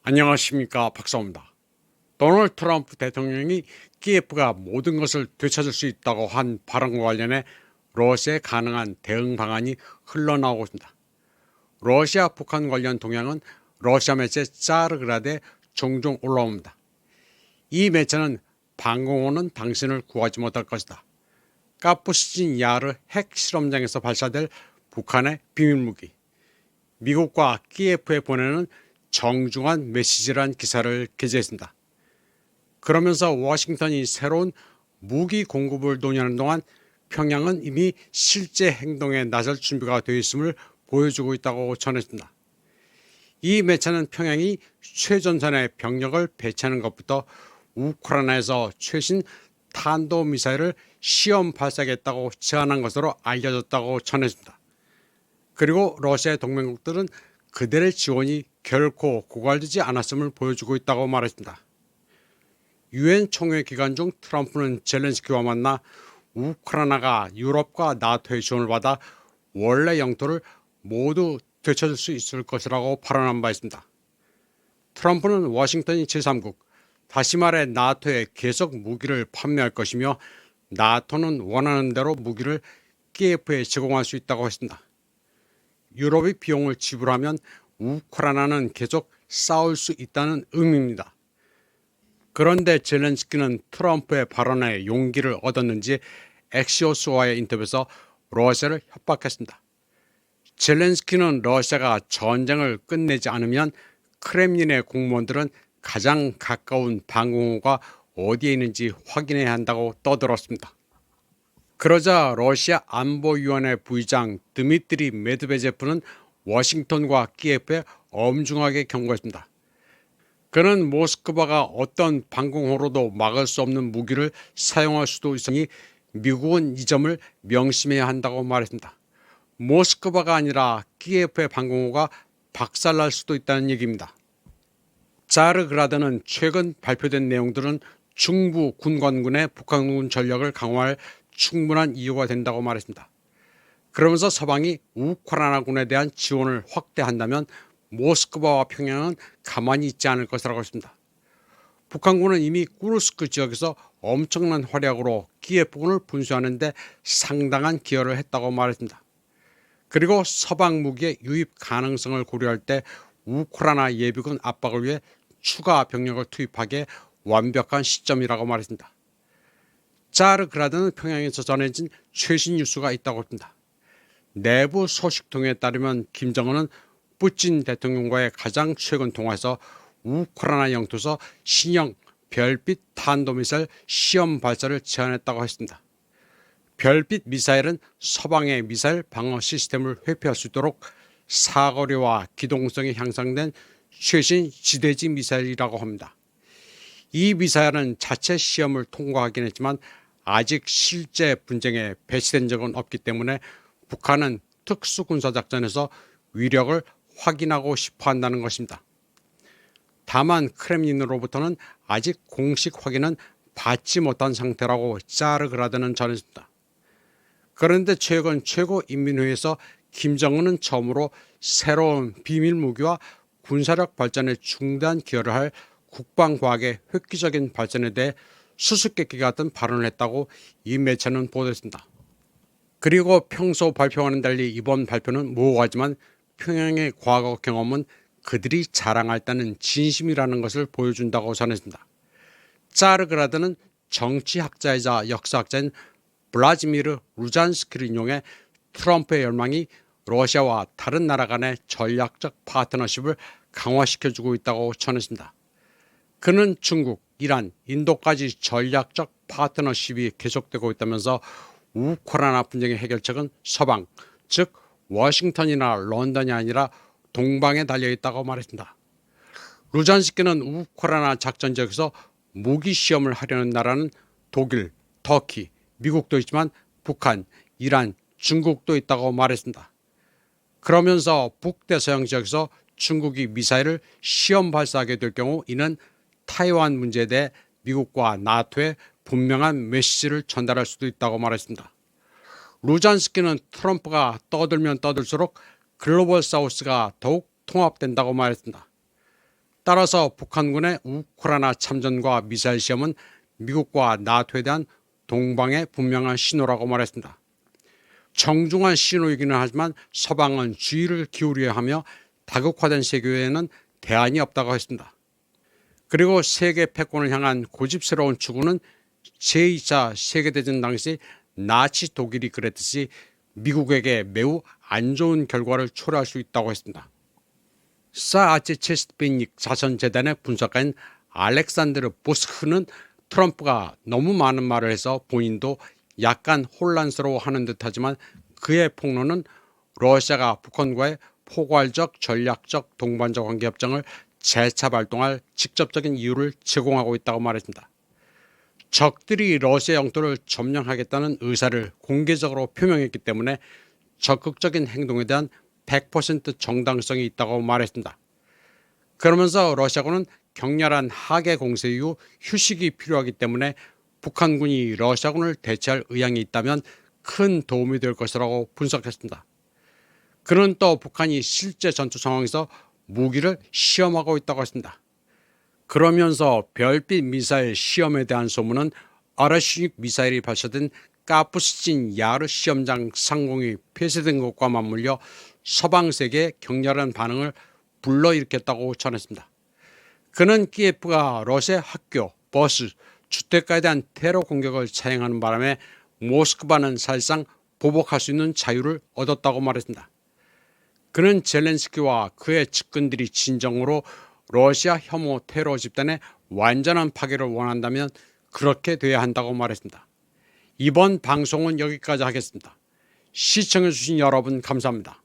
안녕하십니까, 박사입니다. 도널드 트럼프 대통령이 키예프가 모든 것을 되찾을 수 있다고 한 발언과 관련해 러시아에 가능한 대응 방안이 흘러나오고 있습니다. 러시아 북한 관련 동향은 러시아 매체 짜르그라드에 종종 올라옵니다. 이 매체는 방공호는 당신을 구하지 못할 것이다. 카푸시친 야르 핵 실험장에서 발사될 북한의 비밀무기, 미국과 키예프에 보내는 정중한 메시지란 기사를 게재했습니다. 그러면서 워싱턴이 새로운 무기 공급을 논의하는 동안 평양은 이미 실제 행동에 나설 준비가 되어 있음을 보여주고 있다고 전했습니다. 이 매체는 평양이 최전선의 병력을 배치하는 것부터 우크라이나에서 최신 탄도미사일을 시험 발사하겠다고 제안한 것으로 알려졌다고 전했습니다. 그리고 러시아의 동맹국들은 그들의 지원이 결코 고갈되지 않았음을 보여주고 있다고 말했습니다. 유엔 총회 기간 중 트럼프는 젤렌스키와 만나 우크라이나가 유럽과 나토의 지원을 받아 원래 영토를 모두 되찾을 수 있을 것이라고 발언한 바 있습니다. 트럼프는 워싱턴이 제3국, 다시 말해 나토에 계속 무기를 판매할 것이며 나토는 원하는 대로 무기를 키예프에 제공할 수 있다고 했습니다. 유럽이 비용을 지불하면 우크라이나는 계속 싸울 수 있다는 의미입니다. 그런데 젤렌스키는 트럼프의 발언에 용기를 얻었는지 엑시오스와의 인터뷰에서 러시아를 협박했습니다. 젤렌스키는 러시아가 전쟁을 끝내지 않으면 크렘린의 공무원들은 가장 가까운 방공호가 어디에 있는지 확인해야 한다고 떠들었습니다. 그러자 러시아 안보위원회 부의장 드미트리 메드베제프는 워싱턴과 키예프에 엄중하게 경고했습니다. 그는 모스크바가 어떤 방공호로도 막을 수 없는 무기를 사용할 수도 있으니 미국은 이 점을 명심해야 한다고 말했습니다. 모스크바가 아니라 키예프의 방공호가 박살날 수도 있다는 얘기입니다. 자르그라드는 최근 발표된 내용들은 중부 군관군의 북한군 전력을 강화할 충분한 이유가 된다고 말했습니다. 그러면서 서방이 우크라이나군에 대한 지원을 확대한다면 모스크바와 평양은 가만히 있지 않을 것이라고 했습니다. 북한군은 이미 쿠르스크 지역에서 엄청난 활약으로 키예프군을 분수하는 데 상당한 기여를 했다고 말했습니다. 그리고 서방 무기의 유입 가능성을 고려할 때 우크라이나 예비군 압박을 위해 추가 병력을 투입하기에 완벽한 시점이라고 말했습니다. 자르그라드는 평양에서 전해진 최신 뉴스가 있다고 합니다. 내부 소식통에 따르면 김정은은 푸틴 대통령과의 가장 최근 통화에서 우크라이나 영토에서 신형 별빛 탄도미사일 시험 발사를 제안했다고 했습니다. 별빛 미사일은 서방의 미사일 방어 시스템을 회피할 수 있도록 사거리와 기동성이 향상된 최신 지대지 미사일이라고 합니다. 이 미사일은 자체 시험을 통과하긴 했지만 아직 실제 분쟁에 배치된 적은 없기 때문에 북한은 특수군사작전에서 위력을 확인하고 싶어 한다는 것입니다. 다만 크렘린으로부터는 아직 공식 확인은 받지 못한 상태라고 자르그라드는 전했습니다. 그런데 최근 최고인민회의에서 김정은은 처음으로 새로운 비밀 무기와 군사력 발전에 중대한 기여를 할 국방과학의 획기적인 발전에 대해 수수께끼 같은 발언을 했다고 이 매체는 보도했습니다. 그리고 평소 발표와는 달리 이번 발표는 모호하지만 평양의 과거 경험은 그들이 자랑할 때는 진심이라는 것을 보여준다고 전했습니다. 자르그라드는 정치학자이자 역사학자인 블라지미르 루잔스키를 인용해 트럼프의 열망이 러시아와 다른 나라 간의 전략적 파트너십을 강화시켜주고 있다고 전했습니다. 그는 중국, 이란, 인도까지 전략적 파트너십이 계속되고 있다면서 우크라이나 분쟁의 해결책은 서방, 즉 워싱턴이나 런던이 아니라 동방에 달려있다고 말했습니다. 루잔스키는 우크라이나 작전 지역에서 무기 시험을 하려는 나라는 독일, 터키, 미국도 있지만 북한, 이란, 중국도 있다고 말했습니다. 그러면서 북대서양 지역에서 중국이 미사일을 시험 발사하게 될 경우 이는 타이완 문제에 대해 미국과 나토에 분명한 메시지를 전달할 수도 있다고 말했습니다. 루잔스키는 트럼프가 떠들면 떠들수록 글로벌 사우스가 더욱 통합된다고 말했습니다. 따라서 북한군의 우크라이나 참전과 미사일 시험은 미국과 나토에 대한 동방의 분명한 신호라고 말했습니다. 정중한 신호이기는 하지만 서방은 주의를 기울여야 하며 다극화된 세계에는 대안이 없다고 했습니다. 그리고 세계 패권을 향한 고집스러운 추구는 제2차 세계대전 당시 나치 독일이 그랬듯이 미국에게 매우 안 좋은 결과를 초래할 수 있다고 했습니다. 사아치체스트비닉 자선재단의 분석가인 알렉산드르 보스크는 트럼프가 너무 많은 말을 해서 본인도 약간 혼란스러워하는 듯하지만 그의 폭로는 러시아가 북한과의 포괄적 전략적 동반자 관계 협정을 재차 발동할 직접적인 이유를 제공하고 있다고 말했습니다. 적들이 러시아 영토를 점령하겠다는 의사를 공개적으로 표명했기 때문에 적극적인 행동에 대한 100% 정당성이 있다고 말했습니다. 그러면서 러시아군은 격렬한 하계 공세 이후 휴식이 필요하기 때문에 북한군이 러시아군을 대체할 의향이 있다면 큰 도움이 될 것이라고 분석했습니다. 그는 또 북한이 실제 전투 상황에서 무기를 시험하고 있다고 했습니다. 그러면서 별빛 미사일 시험에 대한 소문은 아르시닉 미사일이 발사된 카푸스친 야르 시험장 상공이 폐쇄된 것과 맞물려 서방 세계의 격렬한 반응을 불러일으켰다고 전했습니다. 그는 키예프가 러시아 학교, 버스, 주택가에 대한 테러 공격을 자행하는 바람에 모스크바는 사실상 보복할 수 있는 자유를 얻었다고 말했습니다. 그는 젤렌스키와 그의 측근들이 진정으로 러시아 혐오 테러 집단의 완전한 파괴를 원한다면 그렇게 돼야 한다고 말했습니다. 이번 방송은 여기까지 하겠습니다. 시청해주신 여러분 감사합니다.